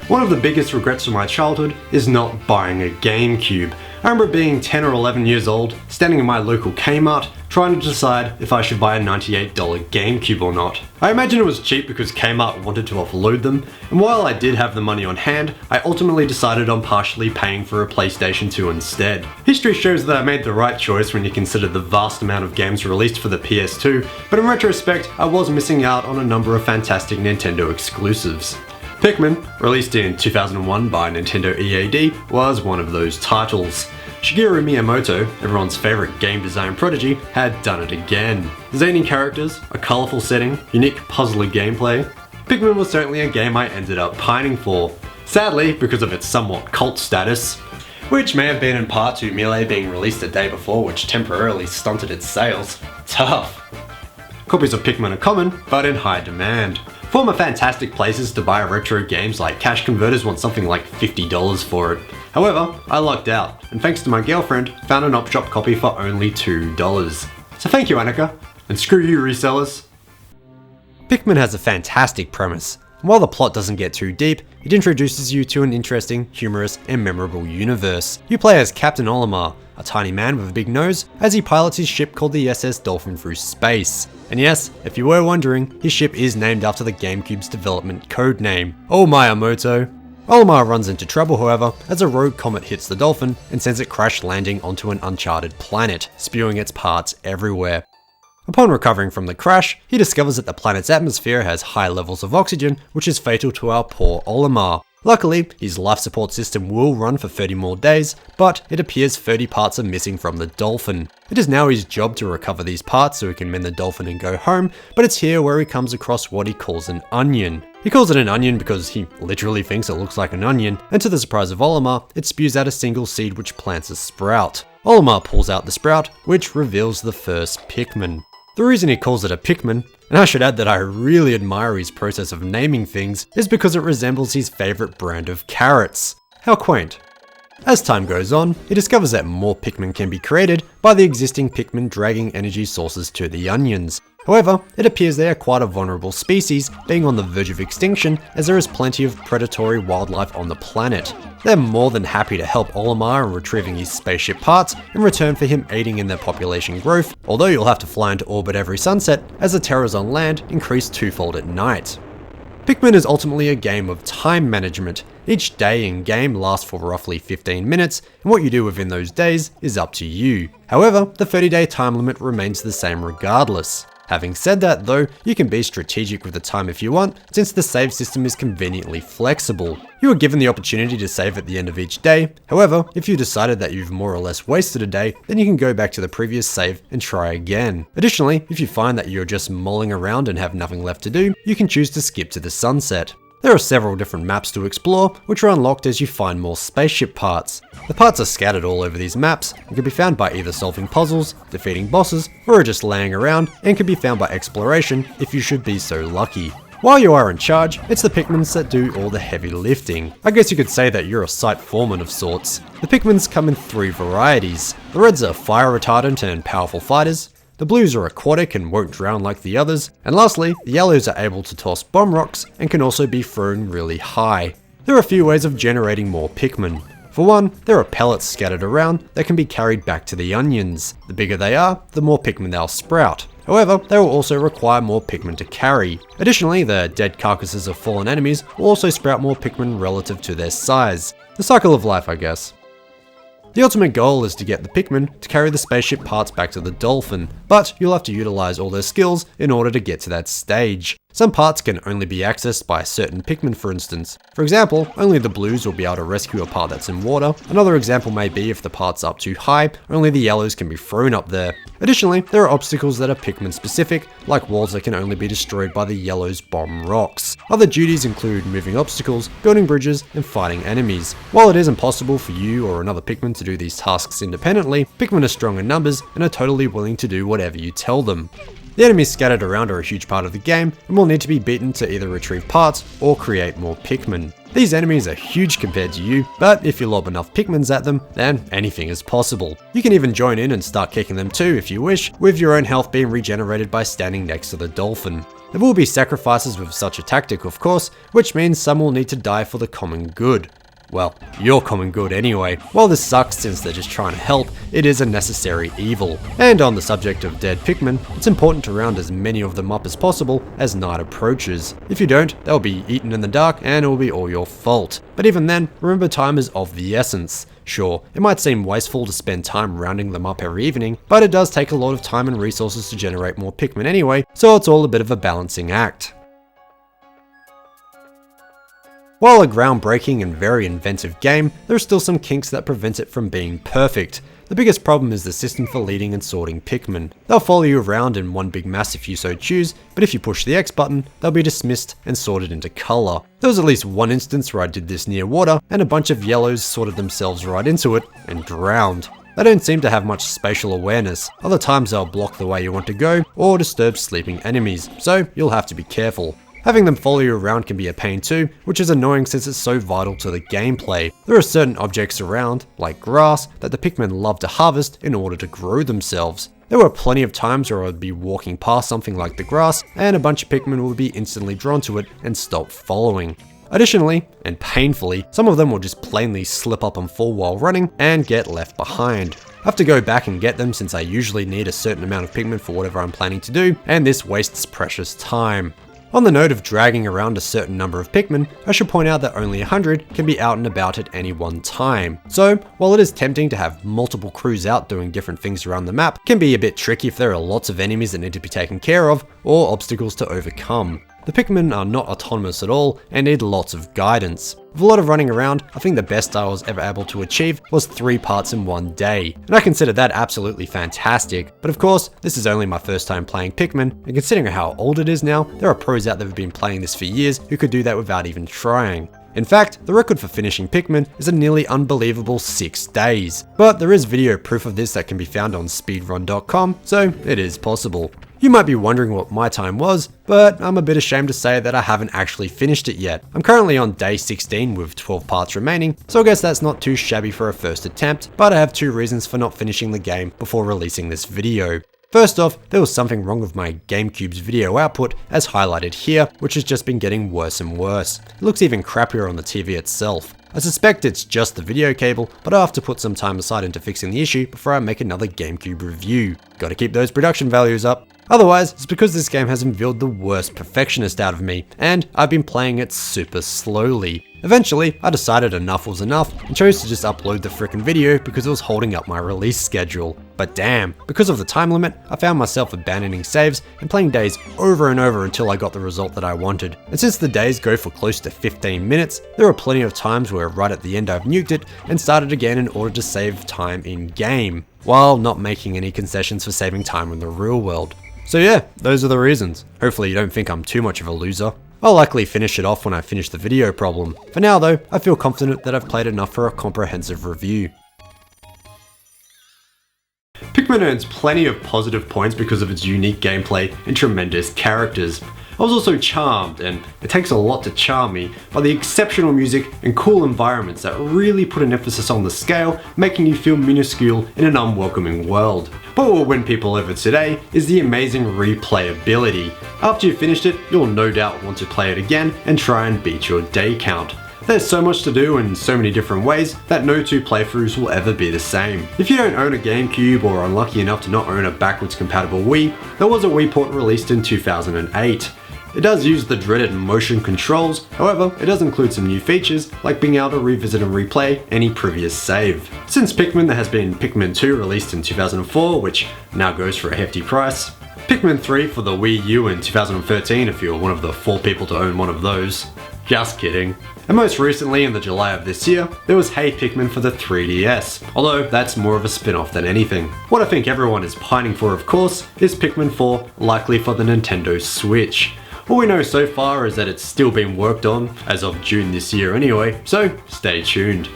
One of the biggest regrets of my childhood is not buying a GameCube. I remember being 10 or 11 years old, standing in my local Kmart, trying to decide if I should buy a $98 GameCube or not. I imagine it was cheap because Kmart wanted to offload them, and while I did have the money on hand, I ultimately decided on partially paying for a PlayStation 2 instead. History shows that I made the right choice when you consider the vast amount of games released for the PS2, but in retrospect, I was missing out on a number of fantastic Nintendo exclusives. Pikmin, released in 2001 by Nintendo EAD, was one of those titles. Shigeru Miyamoto, everyone's favourite game design prodigy, had done it again. Zany characters, a colourful setting, unique puzzler gameplay. Pikmin was certainly a game I ended up pining for. Sadly, because of its somewhat cult status, which may have been in part to Melee being released a day before, which temporarily stunted its sales. Tough. Copies of Pikmin are common, but in high demand. Former fantastic places to buy retro games like Cash Converters want something like $50 for it. However, I lucked out, and thanks to my girlfriend, found an op-shop copy for only $2. So thank you, Annika, and screw you, resellers. Pikmin has a fantastic premise. While the plot doesn't get too deep, it introduces you to an interesting, humorous, and memorable universe. You play as Captain Olimar, a tiny man with a big nose, as he pilots his ship called the SS Dolphin through space. And yes, if you were wondering, his ship is named after the GameCube's development codename, Oh Miyamoto. Olimar runs into trouble, however, as a rogue comet hits the Dolphin and sends it crash landing onto an uncharted planet, spewing its parts everywhere. Upon recovering from the crash, he discovers that the planet's atmosphere has high levels of oxygen, which is fatal to our poor Olimar. Luckily, his life support system will run for 30 more days, but it appears 30 parts are missing from the Dolphin. It is now his job to recover these parts so he can mend the Dolphin and go home, but it's here where he comes across what he calls an onion. He calls it an onion because he literally thinks it looks like an onion, and to the surprise of Olimar, it spews out a single seed which plants a sprout. Olimar pulls out the sprout, which reveals the first Pikmin. The reason he calls it a Pikmin, and I should add that I really admire his process of naming things, is because it resembles his favourite brand of carrots. How quaint. As time goes on, he discovers that more Pikmin can be created by the existing Pikmin dragging energy sources to the onions. However, it appears they are quite a vulnerable species, being on the verge of extinction as there is plenty of predatory wildlife on the planet. They're more than happy to help Olimar in retrieving his spaceship parts in return for him aiding in their population growth, although you'll have to fly into orbit every sunset as the terrors on land increase twofold at night. Pikmin is ultimately a game of time management. Each day in game lasts for roughly 15 minutes, and what you do within those days is up to you. However, the 30-day time limit remains the same regardless. Having said that though, you can be strategic with the time if you want, since the save system is conveniently flexible. You are given the opportunity to save at the end of each day. However, if you decided that you've more or less wasted a day, then you can go back to the previous save and try again. Additionally, if you find that you're just mulling around and have nothing left to do, you can choose to skip to the sunset. There are several different maps to explore, which are unlocked as you find more spaceship parts. The parts are scattered all over these maps and can be found by either solving puzzles, defeating bosses, or just laying around, and can be found by exploration if you should be so lucky. While you are in charge, it's the Pikmins that do all the heavy lifting. I guess you could say that you're a site foreman of sorts. The Pikmins come in 3 varieties. The reds are fire retardant and powerful fighters. The blues are aquatic and won't drown like the others, and lastly, the yellows are able to toss bomb rocks and can also be thrown really high. There are a few ways of generating more Pikmin. For one, there are pellets scattered around that can be carried back to the onions. The bigger they are, the more Pikmin they'll sprout. However, they will also require more Pikmin to carry. Additionally, the dead carcasses of fallen enemies will also sprout more Pikmin relative to their size. The cycle of life, I guess. The ultimate goal is to get the Pikmin to carry the spaceship parts back to the Dolphin, but you'll have to utilize all their skills in order to get to that stage. Some parts can only be accessed by certain Pikmin, for instance. For example, only the blues will be able to rescue a part that's in water. Another example may be if the part's up too high, only the yellows can be thrown up there. Additionally, there are obstacles that are Pikmin specific, like walls that can only be destroyed by the yellows' bomb rocks. Other duties include moving obstacles, building bridges, and fighting enemies. While it is impossible for you or another Pikmin to do these tasks independently, Pikmin are strong in numbers and are totally willing to do whatever you tell them. The enemies scattered around are a huge part of the game and will need to be beaten to either retrieve parts or create more Pikmin. These enemies are huge compared to you, but if you lob enough Pikmins at them, then anything is possible. You can even join in and start kicking them too if you wish, with your own health being regenerated by standing next to the Dolphin. There will be sacrifices with such a tactic, of course, which means some will need to die for the common good. Well, your common good anyway. While this sucks since they're just trying to help, it is a necessary evil. And on the subject of dead Pikmin, it's important to round as many of them up as possible as night approaches. If you don't, they'll be eaten in the dark and it will be all your fault. But even then, remember time is of the essence. Sure, it might seem wasteful to spend time rounding them up every evening, but it does take a lot of time and resources to generate more Pikmin anyway, so it's all a bit of a balancing act. While a groundbreaking and very inventive game, there are still some kinks that prevent it from being perfect. The biggest problem is the system for leading and sorting Pikmin. They'll follow you around in one big mass if you so choose, but if you push the X button, they'll be dismissed and sorted into colour. There was at least one instance where I did this near water, and a bunch of yellows sorted themselves right into it and drowned. They don't seem to have much spatial awareness. Other times they'll block the way you want to go, or disturb sleeping enemies, so you'll have to be careful. Having them follow you around can be a pain too, which is annoying since it's so vital to the gameplay. There are certain objects around, like grass, that the Pikmin love to harvest in order to grow themselves. There were plenty of times where I'd be walking past something like the grass, and a bunch of Pikmin would be instantly drawn to it and stop following. Additionally, and painfully, some of them will just plainly slip up and fall while running and get left behind. I have to go back and get them since I usually need a certain amount of Pikmin for whatever I'm planning to do, and this wastes precious time. On the note of dragging around a certain number of Pikmin, I should point out that only 100 can be out and about at any one time. So, while it is tempting to have multiple crews out doing different things around the map, it can be a bit tricky if there are lots of enemies that need to be taken care of, or obstacles to overcome. The Pikmin are not autonomous at all, and need lots of guidance. With a lot of running around, I think the best I was ever able to achieve was 3 parts in one day, and I consider that absolutely fantastic. But of course, this is only my first time playing Pikmin, and considering how old it is now, there are pros out there who've been playing this for years who could do that without even trying. In fact, the record for finishing Pikmin is a nearly unbelievable 6 days. But there is video proof of this that can be found on speedrun.com, so it is possible. You might be wondering what my time was, but I'm a bit ashamed to say that I haven't actually finished it yet. I'm currently on day 16 with 12 parts remaining, so I guess that's not too shabby for a first attempt, but I have 2 reasons for not finishing the game before releasing this video. First off, there was something wrong with my GameCube's video output, as highlighted here, which has just been getting worse and worse. It looks even crappier on the TV itself. I suspect it's just the video cable, but I'll have to put some time aside into fixing the issue before I make another GameCube review. Gotta keep those production values up. Otherwise, it's because this game has revealed the worst perfectionist out of me, and I've been playing it super slowly. Eventually, I decided enough was enough and chose to just upload the frickin' video because it was holding up my release schedule. But damn, because of the time limit, I found myself abandoning saves and playing days over and over until I got the result that I wanted. And since the days go for close to 15 minutes, there are plenty of times where right at the end I've nuked it and started again in order to save time in game, while not making any concessions for saving time in the real world. So yeah, those are the reasons. Hopefully you don't think I'm too much of a loser. I'll likely finish it off when I finish the video problem. For now though, I feel confident that I've played enough for a comprehensive review. Pikmin earns plenty of positive points because of its unique gameplay and tremendous characters. I was also charmed, and it takes a lot to charm me, by the exceptional music and cool environments that really put an emphasis on the scale, making you feel minuscule in an unwelcoming world. But what will win people over today is the amazing replayability. After you've finished it, you'll no doubt want to play it again and try and beat your day count. There's so much to do in so many different ways that no 2 playthroughs will ever be the same. If you don't own a GameCube or are unlucky enough to not own a backwards compatible Wii, there was a Wii port released in 2008. It does use the dreaded motion controls, however, it does include some new features, like being able to revisit and replay any previous save. Since Pikmin, there has been Pikmin 2 released in 2004, which now goes for a hefty price. Pikmin 3 for the Wii U in 2013 if you're one of the 4 people to own one of those. Just kidding. And most recently, in the July of this year, there was Hey Pikmin for the 3DS, although that's more of a spin-off than anything. What I think everyone is pining for, of course, is Pikmin 4, likely for the Nintendo Switch. All we know so far is that it's still being worked on, as of June this year anyway, so stay tuned.